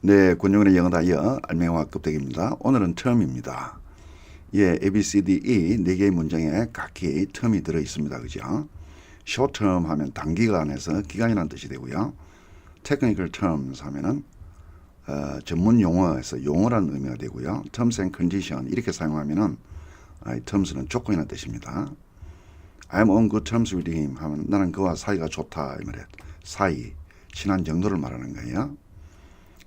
네, 권영은의 영어 다이어 알맹이와 껍데기입니다. 오늘은 term입니다. 예, A, B, C, D, E 네 개의 문장에 각기 term이 들어 있습니다. 그죠? short term 하면 단기간에서 기간이라는 뜻이 되고요. technical terms 하면은 전문 용어에서 용어라는 의미가 되고요. terms and condition 이렇게 사용하면은 terms는 조건이라는 뜻입니다. I'm on good terms with him 하면 나는 그와 사이가 좋다 이 말이에요. 사이, 친한 정도를 말하는 거예요.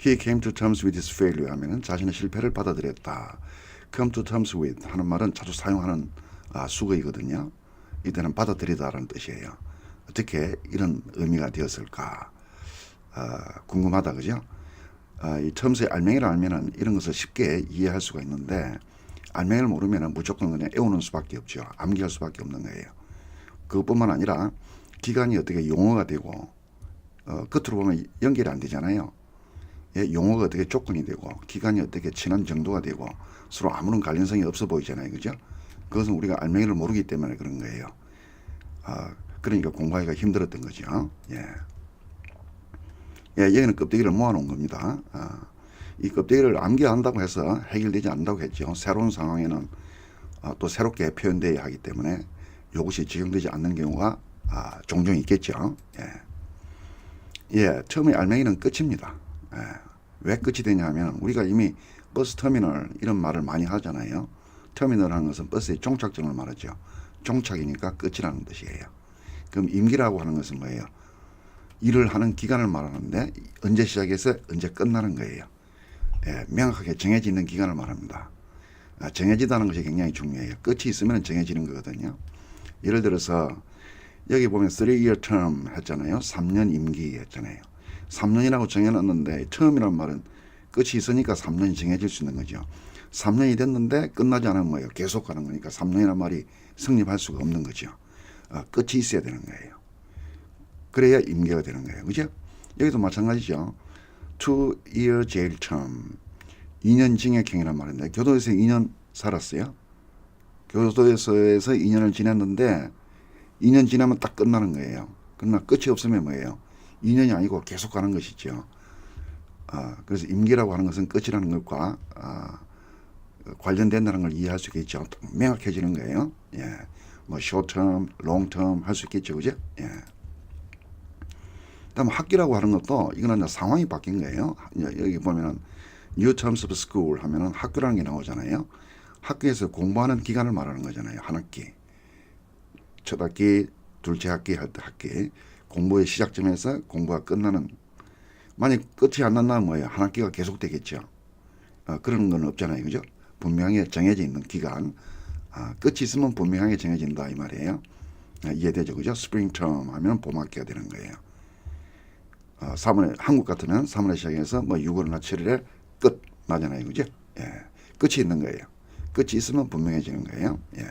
He came to terms with his failure 하면은 자신의 실패를 받아들였다. come to terms with 하는 말은 자주 사용하는 수거이거든요. 이때는 받아들이다라는 뜻이에요. 어떻게 이런 의미가 되었을까 궁금하다 그죠? 이 terms의 알맹이를 알면은 이런 것을 쉽게 이해할 수가 있는데 알맹이를 모르면은 무조건 그냥 외우는 수밖에 없죠. 암기할 수밖에 없는 거예요. 그것뿐만 아니라 기간이 어떻게 용어가 되고 겉으로 보면 연결이 안 되잖아요. 예, 용어가 어떻게 조건이 되고 기간이 어떻게 친한 정도가 되고 서로 아무런 관련성이 없어 보이잖아요. 그죠? 그것은 우리가 알맹이를 모르기 때문에 그런 거예요. 그러니까 공부하기가 힘들었던 거죠. 예. 예, 여기는 껍데기를 모아놓은 겁니다. 이 껍데기를 암기한다고 해서 해결되지 않는다고 했죠. 새로운 상황에는 또 새롭게 표현되어야 하기 때문에 이것이 적용되지 않는 경우가 종종 있겠죠. 예, 처음에 알맹이는 끝입니다. 왜 끝이 되냐 하면 우리가 이미 버스 터미널 이런 말을 많이 하잖아요. 터미널 하는 것은 버스의 종착점을 말하죠. 종착이니까 끝이라는 뜻이에요. 그럼 임기라고 하는 것은 뭐예요? 일을 하는 기간을 말하는데 언제 시작해서 언제 끝나는 거예요. 예, 명확하게 정해져 있는 기간을 말합니다. 정해지다는 것이 굉장히 중요해요. 끝이 있으면 정해지는 거거든요. 예를 들어서 여기 보면 3-year term 했잖아요. 3년 임기 했잖아요. 3년이라고 정해놨는데 term이란 말은 끝이 있으니까 3년이 정해질 수 있는 거죠. 3년이 됐는데 끝나지 않으면 뭐예요? 계속 가는 거니까 3년이란 말이 성립할 수가 없는 거죠. 끝이 있어야 되는 거예요. 그래야 임계가 되는 거예요. 그죠? 여기도 마찬가지죠. 2-year jail term 2년 징역형이란 말인데 교도소에서 2년 살았어요. 교도소에서 2년을 지냈는데 2년 지나면 딱 끝나는 거예요. 그러나 끝이 없으면 뭐예요? 2년이 아니고 계속 가는 것이죠. 그래서 임기라고 하는 것은 끝이라는 것과 관련된다는 걸 이해할 수 있겠죠. 명확해지는 거예요. 예. 뭐 short term, long term 할 수 있겠죠. 그죠? 예. 다음 학기라고 하는 것도 이거는 상황이 바뀐 거예요. 여기 보면은 new terms of school 하면은 학교라는 게 나오잖아요. 학교에서 공부하는 기간을 말하는 거잖아요. 한 학기. 첫 학기, 둘째 학기 할 때 학기. 공부의 시작점에서 공부가 끝나는 만약 끝이 안 난다면 뭐예요? 한 학기가 계속되겠죠. 그런 건 없잖아요. 그죠? 분명히 정해져 있는 기간. 끝이 있으면 분명하게 정해진다 이 말이에요. 이해되죠? 그죠? 스프링 텀 하면 봄 학기가 되는 거예요. 3월에 한국 같으면 3월에 시작해서 뭐 6월이나 7월에 끝 나잖아요. 그죠? 예. 끝이 있는 거예요. 끝이 있으면 분명해지는 거예요. 예.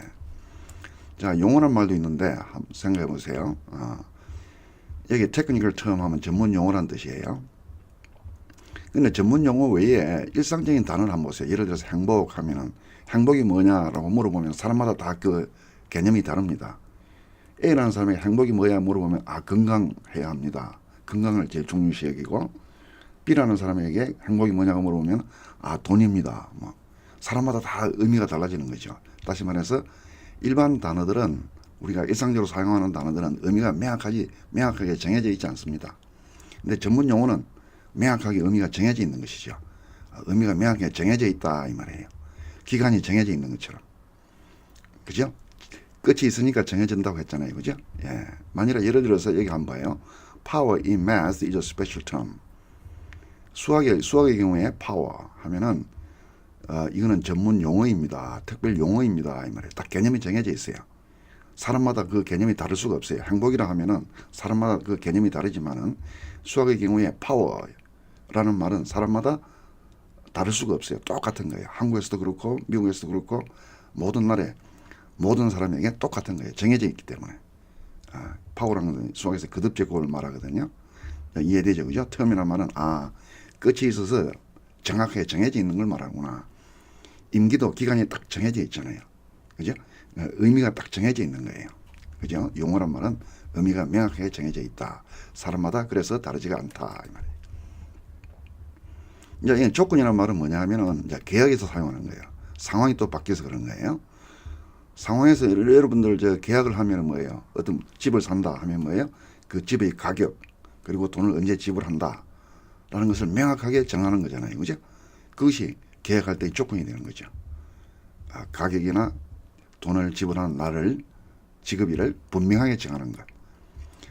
자, 용어란 말도 있는데 한번 생각해 보세요. 여기 테크니컬 term 하면 전문 용어란 뜻이에요. 근데 전문 용어 외에 일상적인 단어를 한번 보세요. 예를 들어서 행복 하면은 행복이 뭐냐라고 물어보면 사람마다 다 그 개념이 다릅니다. A라는 사람에게 행복이 뭐야 물어보면 건강해야 합니다. 건강을 제일 중요시 여기고 B라는 사람에게 행복이 뭐냐고 물어보면 돈입니다. 뭐 사람마다 다 의미가 달라지는 거죠. 다시 말해서 일반 단어들은 우리가 일상적으로 사용하는 단어들은 의미가 명확하게 정해져 있지 않습니다. 근데 전문 용어는 명확하게 의미가 정해져 있는 것이죠. 의미가 명확하게 정해져 있다 이 말이에요. 기간이 정해져 있는 것처럼. 그죠? 끝이 있으니까 정해진다고 했잖아요. 그죠? 예. 만일에 예를 들어서 여기 한번 봐요. Power in math is a special term. 수학의 경우에 power 하면은 이거는 전문 용어입니다. 특별 용어입니다. 이 말이에요. 딱 개념이 정해져 있어요. 사람마다 그 개념이 다를 수가 없어요. 행복이라 하면은 사람마다 그 개념이 다르지만은 수학의 경우에 파워라는 말은 사람마다 다를 수가 없어요. 똑같은 거예요. 한국에서도 그렇고 미국에서도 그렇고 모든 나라에 모든 사람에게 똑같은 거예요. 정해져 있기 때문에. 파워라는 것은 수학에서 거듭제곱을 말하거든요. 이해되죠? 그죠? 텀이라는 말은 끝이 있어서 정확하게 정해져 있는 걸 말하구나. 임기도 기간이 딱 정해져 있잖아요. 그죠? 의미가 딱 정해져 있는 거예요. 그죠? 용어란 말은 의미가 명확하게 정해져 있다. 사람마다 그래서 다르지가 않다. 이 말이에요. 이제 이 조건이라는 말은 뭐냐 하면은 이제 계약에서 사용하는 거예요. 상황이 또 바뀌어서 그런 거예요. 상황에서 여러분들 저 계약을 하면 뭐예요? 어떤 집을 산다 하면 뭐예요? 그 집의 가격 그리고 돈을 언제 지불한다 라는 것을 명확하게 정하는 거잖아요. 그죠? 그것이 계약할 때의 조건이 되는 거죠. 가격이나 돈을 지불하는 날을 지급일을 분명하게 정하는 것.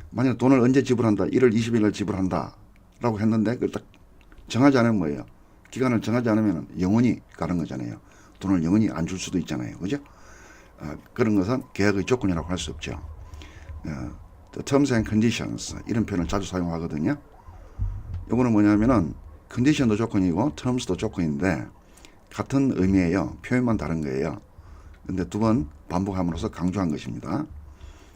만약 돈을 언제 지불한다 1월 20일 날 지불한다 라고 했는데 그걸 딱 정하지 않으면 뭐예요? 기간을 정하지 않으면 영원히 가는 거잖아요. 돈을 영원히 안 줄 수도 있잖아요. 그죠? 그런 것은 계약의 조건이라고 할 수 없죠. Terms and Conditions 이런 표현을 자주 사용하거든요. 이거는 뭐냐면은 컨디션도 조건이고 terms도 조건인데 같은 의미예요. 표현만 다른 거예요. 근데 두 번 반복함으로써 강조한 것입니다.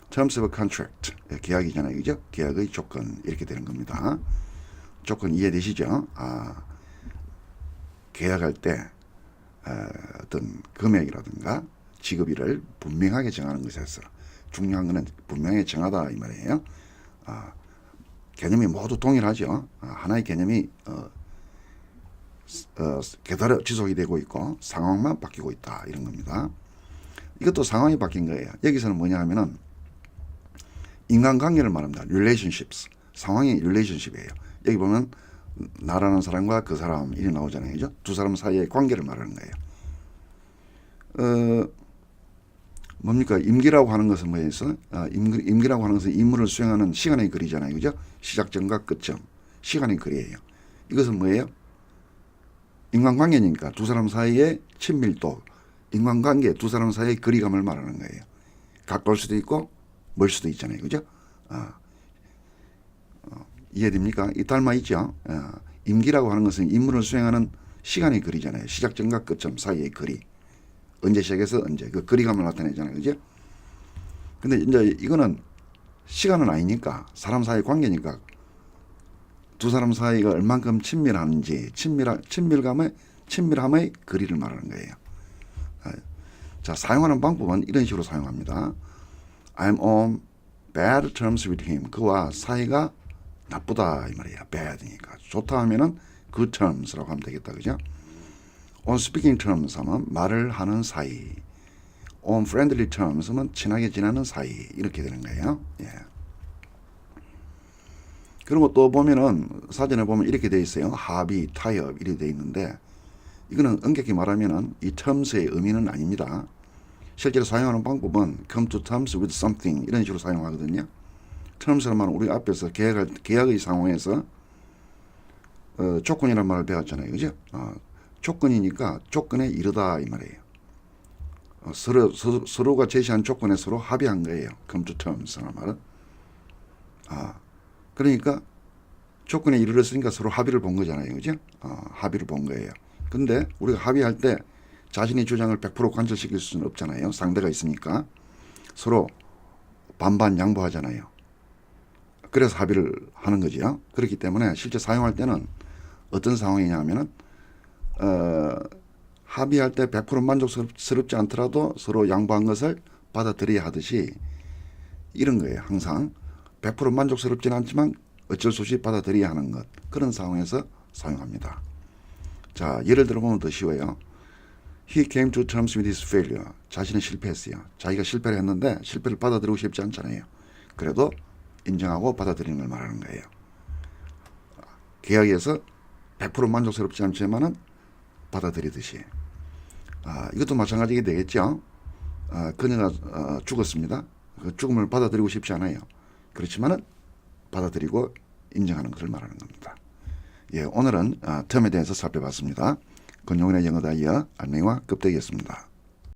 Terms of a contract 계약이잖아요. 그죠? 계약의 조건 이렇게 되는 겁니다. 조건 이해되시죠? 계약할 때 어떤 금액이라든가 지급일을 분명하게 정하는 것에서 중요한 것은 분명하게 정하다 이 말이에요. 개념이 모두 동일하죠. 하나의 개념이 계달어 지속이 되고 있고 상황만 바뀌고 있다 이런 겁니다. 이것도 상황이 바뀐 거예요. 여기서는 뭐냐 하면은 인간관계를 말합니다. relationships. 상황이 relationship이에요. 여기 보면 나라는 사람과 그 사람 이렇게 나오잖아요. 그죠? 두 사람 사이의 관계를 말하는 거예요. 뭡니까? 임기라고 하는 것은 뭐였어? 임기라고 하는 것은 임무를 수행하는 시간의 거리잖아요. 그죠? 시작점과 끝점. 시간의 거리예요. 이것은 뭐예요? 인간관계니까 두 사람 사이의 친밀도, 인간관계 두 사람 사이의 거리감을 말하는 거예요. 가까울 수도 있고 멀 수도 있잖아요. 그죠? 이해됩니까? 이 닮아 있죠? 임기라고 하는 것은 임무를 수행하는 시간의 거리잖아요. 시작점과 끝점 사이의 거리. 언제 시작해서 언제 그 거리감을 나타내잖아요. 그죠? 근데 이제 이거는 시간은 아니니까 사람 사이 관계니까 두 사람 사이가 얼만큼 친밀한지 친밀함의 거리를 말하는 거예요. 자, 사용하는 방법은 이런 식으로 사용합니다. I'm on bad terms with him. 그와 사이가 나쁘다 이 말이에요. bad니까. 좋다 하면은 good terms라고 하면 되겠다. 그죠? on speaking terms 하면 말을 하는 사이. on friendly terms 하면 친하게 지내는 사이. 이렇게 되는 거예요. 예. 그리고 또 보면은 사전에 보면 이렇게 돼 있어요. 합의, 타협 이렇게 돼 있는데 이거는 엄격히 말하면은 이 terms의 의미는 아닙니다. 실제로 사용하는 방법은 come to terms with something 이런 식으로 사용하거든요. terms란 말은 우리 앞에서 계약의 상황에서 조건이라는 말을 배웠잖아요. 그죠? 조건이니까 조건에 이르다 이 말이에요. 서로가 제시한 조건에 서로 합의한 거예요. come to terms라는 말은. 그러니까 조건에 이르렀으니까 서로 합의를 본 거잖아요. 그죠? 합의를 본 거예요. 근데 우리가 합의할 때 자신의 주장을 100% 관철시킬 수는 없잖아요. 상대가 있으니까. 서로 반반 양보하잖아요. 그래서 합의를 하는 거죠. 그렇기 때문에 실제 사용할 때는 어떤 상황이냐 하면은 합의할 때 100% 만족스럽지 않더라도 서로 양보한 것을 받아들여야 하듯이 이런 거예요. 항상 100% 만족스럽지는 않지만 어쩔 수 없이 받아들여야 하는 것. 그런 상황에서 사용합니다. 자, 예를 들어보면 더 쉬워요. He came to terms with his failure. 자신은 실패했어요. 자기가 실패를 했는데 실패를 받아들이고 싶지 않잖아요. 그래도 인정하고 받아들이는 걸 말하는 거예요. 계약에서 100% 만족스럽지 않지만은 받아들이듯이. 이것도 마찬가지게 되겠죠. 그녀가 죽었습니다. 그 죽음을 받아들이고 싶지 않아요. 그렇지만은 받아들이고 인정하는 것을 말하는 겁니다. 예, 오늘은 term에 대해서 살펴봤습니다. 권용훈의 영어 다이어 안내와 급대기였습니다.